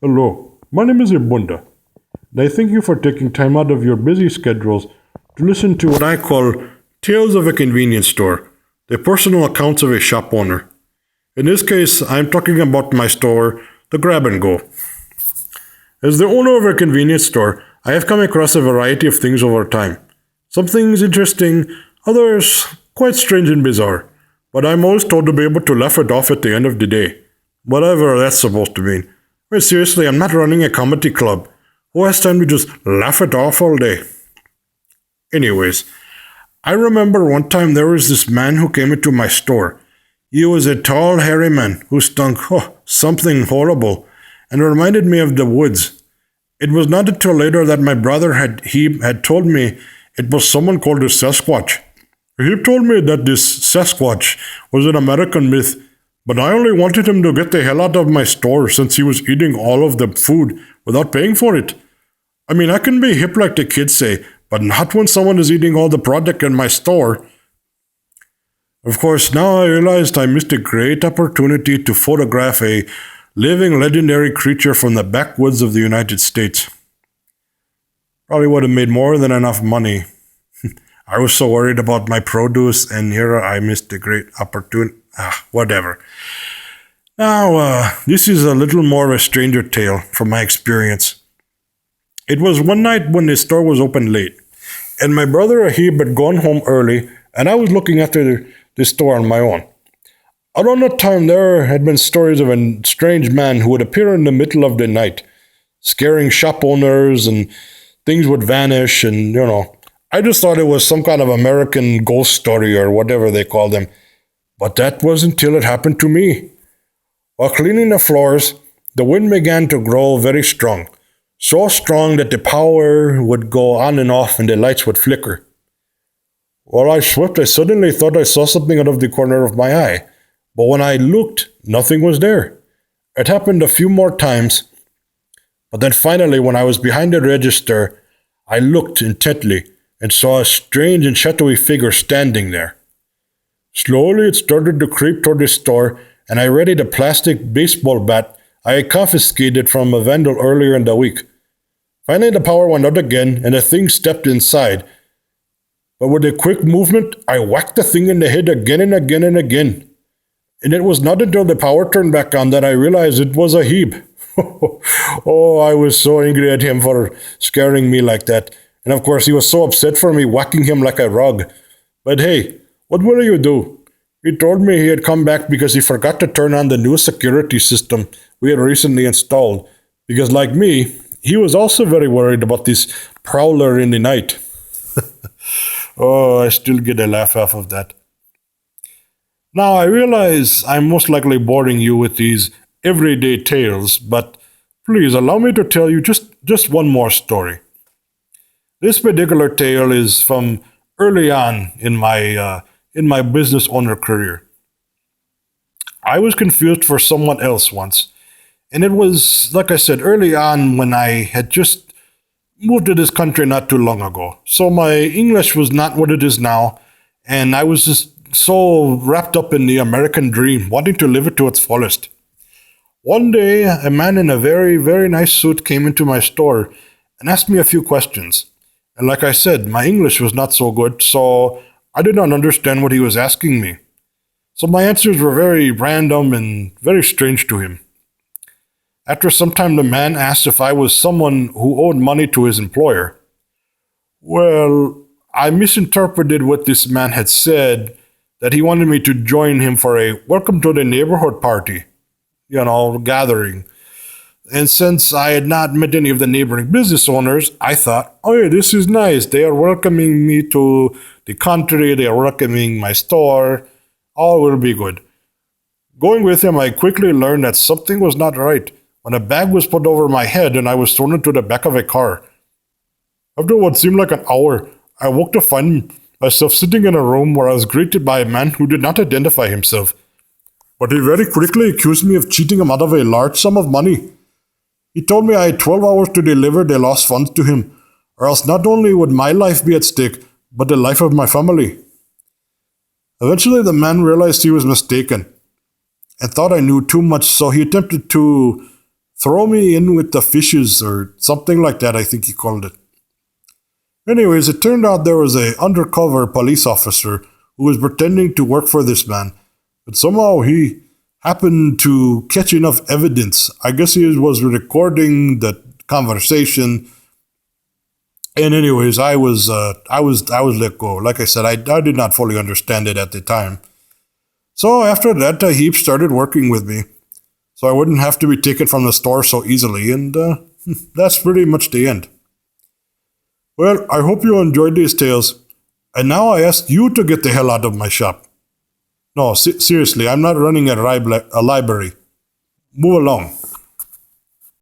Hello, my name is Ibunda, and I thank you for taking time out of your busy schedules to listen to what I call Tales of a Convenience Store, the personal accounts of a shop owner. In this case, I'm talking about my store, the Grab and Go. As the owner of a convenience store, I have come across a variety of things over time. Some things interesting, others quite strange and bizarre, but I'm always told to be able to laugh it off at the end of the day. Whatever that's supposed to mean. But seriously, I'm not running a comedy club. Who has time to just laugh it off all day? Anyways, I remember one time there was this man who came into my store. He was a tall, hairy man who stunk something horrible and reminded me of the woods. It was not until later that my brother had told me it was someone called a Sasquatch. He told me that this Sasquatch was an American myth, but I only wanted him to get the hell out of my store since he was eating all of the food without paying for it. I mean, I can be hip like the kids say, but not when someone is eating all the product in my store. Of course, now I realized I missed a great opportunity to photograph a living legendary creature from the backwoods of the United States. Probably would have made more than enough money. I was so worried about my produce, and here I missed a great opportunity. Whatever. Now, this is a little more of a stranger tale from my experience. It was one night when the store was open late, and my brother Ahib had gone home early, and I was looking after the store on my own. Around that time, there had been stories of a strange man who would appear in the middle of the night, scaring shop owners, and things would vanish, and, I just thought it was some kind of American ghost story or whatever they call them. But that was until it happened to me. While cleaning the floors, the wind began to grow very strong. So strong that the power would go on and off and the lights would flicker. While I swept, I suddenly thought I saw something out of the corner of my eye. But when I looked, nothing was there. It happened a few more times. But then finally, when I was behind the register, I looked intently and saw a strange and shadowy figure standing there. Slowly it started to creep toward the store, and I readied a plastic baseball bat I had confiscated from a vandal earlier in the week. Finally the power went out again, and the thing stepped inside. But with a quick movement, I whacked the thing in the head again and again and again. And it was not until the power turned back on that I realized it was Ahib. Oh, I was so angry at him for scaring me like that. And of course, he was so upset for me whacking him like a rug. But hey, what will you do? He told me he had come back because he forgot to turn on the new security system we had recently installed. Because like me, he was also very worried about this prowler in the night. Oh, I still get a laugh off of that. Now, I realize I'm most likely boring you with these everyday tales, but please allow me to tell you just one more story. This particular tale is from early on in my business owner career. I was confused for someone else once, and it was, like I said, early on when I had just moved to this country not too long ago. So my English was not what it is now, and I was just so wrapped up in the American dream, wanting to live it to its fullest. One day, a man in a very, very nice suit came into my store and asked me a few questions. And like I said, my English was not so good, so I did not understand what he was asking me. So my answers were very random and very strange to him. After some time, the man asked if I was someone who owed money to his employer. Well, I misinterpreted what this man had said, that he wanted me to join him for a welcome to the neighborhood party, gathering. And since I had not met any of the neighboring business owners, I thought, oh yeah, this is nice. They are welcoming me to the country. They are welcoming my store. All will be good. Going with him, I quickly learned that something was not right when a bag was put over my head and I was thrown into the back of a car. After what seemed like an hour, I woke to find myself sitting in a room where I was greeted by a man who did not identify himself. But he very quickly accused me of cheating him out of a large sum of money. He told me I had 12 hours to deliver the lost funds to him, or else not only would my life be at stake, but the life of my family. Eventually, the man realized he was mistaken and thought I knew too much, so he attempted to throw me in with the fishes or something like that, I think he called it. Anyways, it turned out there was a undercover police officer who was pretending to work for this man, but somehow he happened to catch enough evidence. I guess he was recording the conversation. And anyways, I was let go. Like I said, I did not fully understand it at the time. So after that, Heap started working with me, so I wouldn't have to be taken from the store so easily, and that's pretty much the end. Well, I hope you enjoyed these tales, and now I ask you to get the hell out of my shop. No, seriously, I'm not running a library. Move along.